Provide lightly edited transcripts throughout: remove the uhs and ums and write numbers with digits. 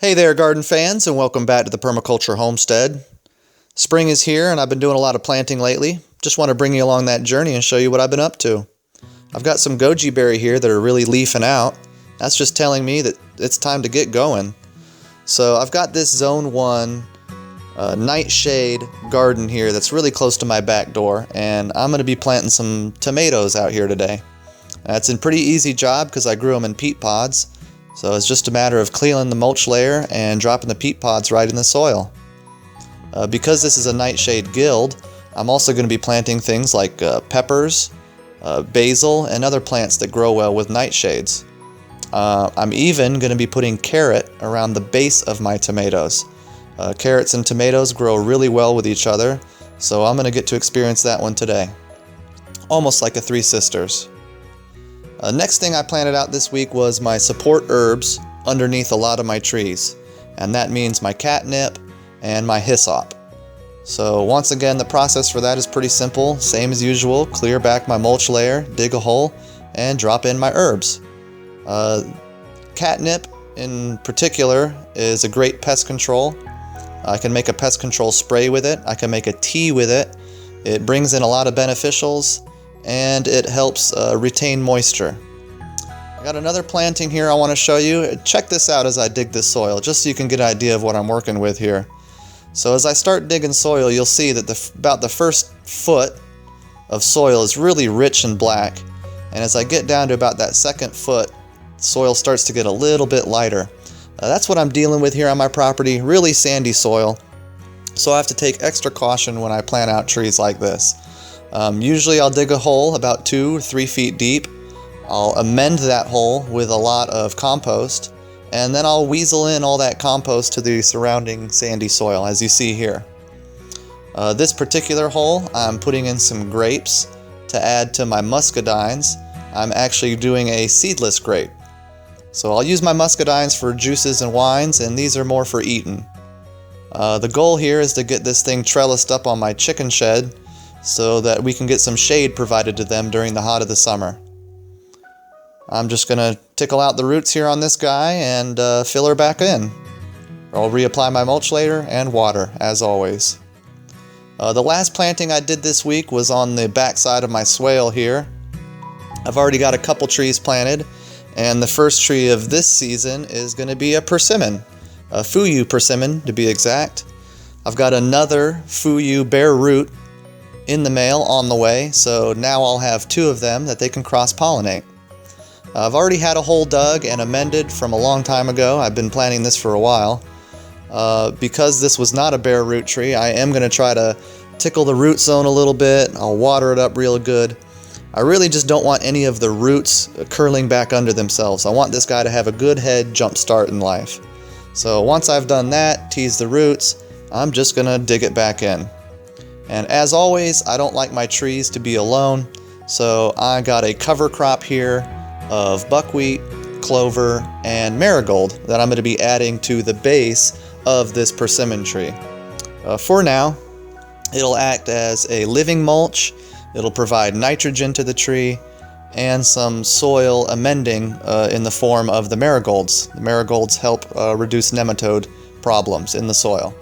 Hey there, garden fans, and welcome back to the Permaculture Homestead. Spring is here, and I've been doing a lot of planting lately. Just want to bring you along that journey and show you what I've been up to. I've got some goji berry here that are really leafing out. That's just telling me that it's time to get going. So I've got this Zone 1 nightshade garden here that's really close to my back door, and I'm going to be planting some tomatoes out here today. It's a pretty easy job because I grew them in peat pods. So it's just a matter of cleaning the mulch layer and dropping the peat pods right in the soil. Because this is a nightshade guild, I'm also going to be planting things like peppers, basil, and other plants that grow well with nightshades. I'm even going to be putting carrot around the base of my tomatoes. Carrots and tomatoes grow really well with each other, so I'm going to get to experience that one today. Almost like a Three Sisters. Next thing I planted out this week was my support herbs underneath a lot of my trees, and that means my catnip and my hyssop. So once again, the process for that is pretty simple. Same as usual, clear back my mulch layer, dig a hole, and drop in my herbs. Catnip in particular is a great pest control. I can make a pest control spray with it. I can make a tea with it. It brings in a lot of beneficials, and it helps retain moisture. I got another planting here I want to show you. Check this out as I dig this soil, just so you can get an idea of what I'm working with here. So as I start digging soil, you'll see that about the first foot of soil is really rich and black, and as I get down to about that second foot, soil starts to get a little bit lighter. That's what I'm dealing with here on my property, really sandy soil, so I have to take extra caution when I plant out trees like this. Usually I'll dig a hole about 2 or 3 feet deep. I'll amend that hole with a lot of compost, and then I'll weasel in all that compost to the surrounding sandy soil, as you see here. This particular hole, I'm putting in some grapes to add to my muscadines. I'm actually doing a seedless grape. So I'll use my muscadines for juices and wines, and these are more for eating. The goal here is to get this thing trellised up on my chicken shed, so that we can get some shade provided to them during the hot of the summer. I'm just going to tickle out the roots here on this guy and fill her back in. I'll reapply my mulch later and water, as always. The last planting I did this week was on the back side of my swale here. I've already got a couple trees planted, and the first tree of this season is going to be a persimmon, a Fuyu persimmon to be exact. I've got another Fuyu bare root in the mail on the way, so now I'll have 2 of them that they can cross-pollinate. I've already had a hole dug and amended from a long time ago. I've been planting this for a while. Because this was not a bare root tree, I am going to try to tickle the root zone a little bit. I'll water it up real good. I really just don't want any of the roots curling back under themselves. I want this guy to have a good head jump start in life. So once I've done that, tease the roots, I'm just going to dig it back in. And as always, I don't like my trees to be alone, so I got a cover crop here of buckwheat, clover, and marigold that I'm going to be adding to the base of this persimmon tree. For now, it'll act as a living mulch, it'll provide nitrogen to the tree, and some soil amending in the form of the marigolds. The marigolds help reduce nematode problems in the soil.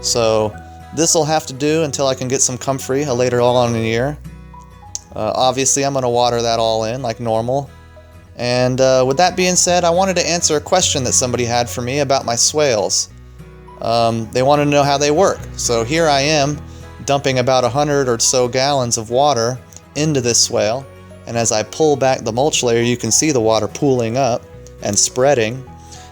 So this will have to do until I can get some comfrey later on in the year. Obviously, I'm going to water that all in like normal. And with that being said, I wanted to answer a question that somebody had for me about my swales. They wanted to know how they work. So here I am dumping about 100 or so gallons of water into this swale. And as I pull back the mulch layer, you can see the water pooling up and spreading.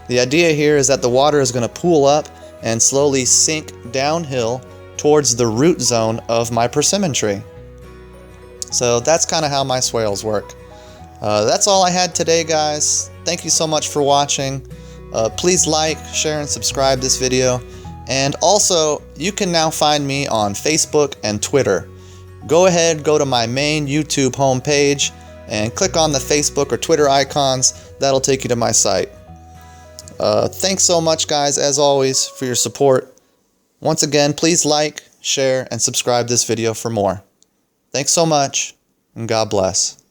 The idea here is that the water is going to pool up and slowly sink downhill towards the root zone of my persimmon tree. So that's kind of how my swales work. That's all I had today, guys. Thank you so much for watching. Please like, share, and subscribe this video. And also, you can now find me on Facebook and Twitter. Go ahead, go to my main YouTube homepage and click on the Facebook or Twitter icons. That'll take you to my site. Thanks so much, guys, as always, for your support. Once again, please like, share, and subscribe this video for more. Thanks so much, and God bless.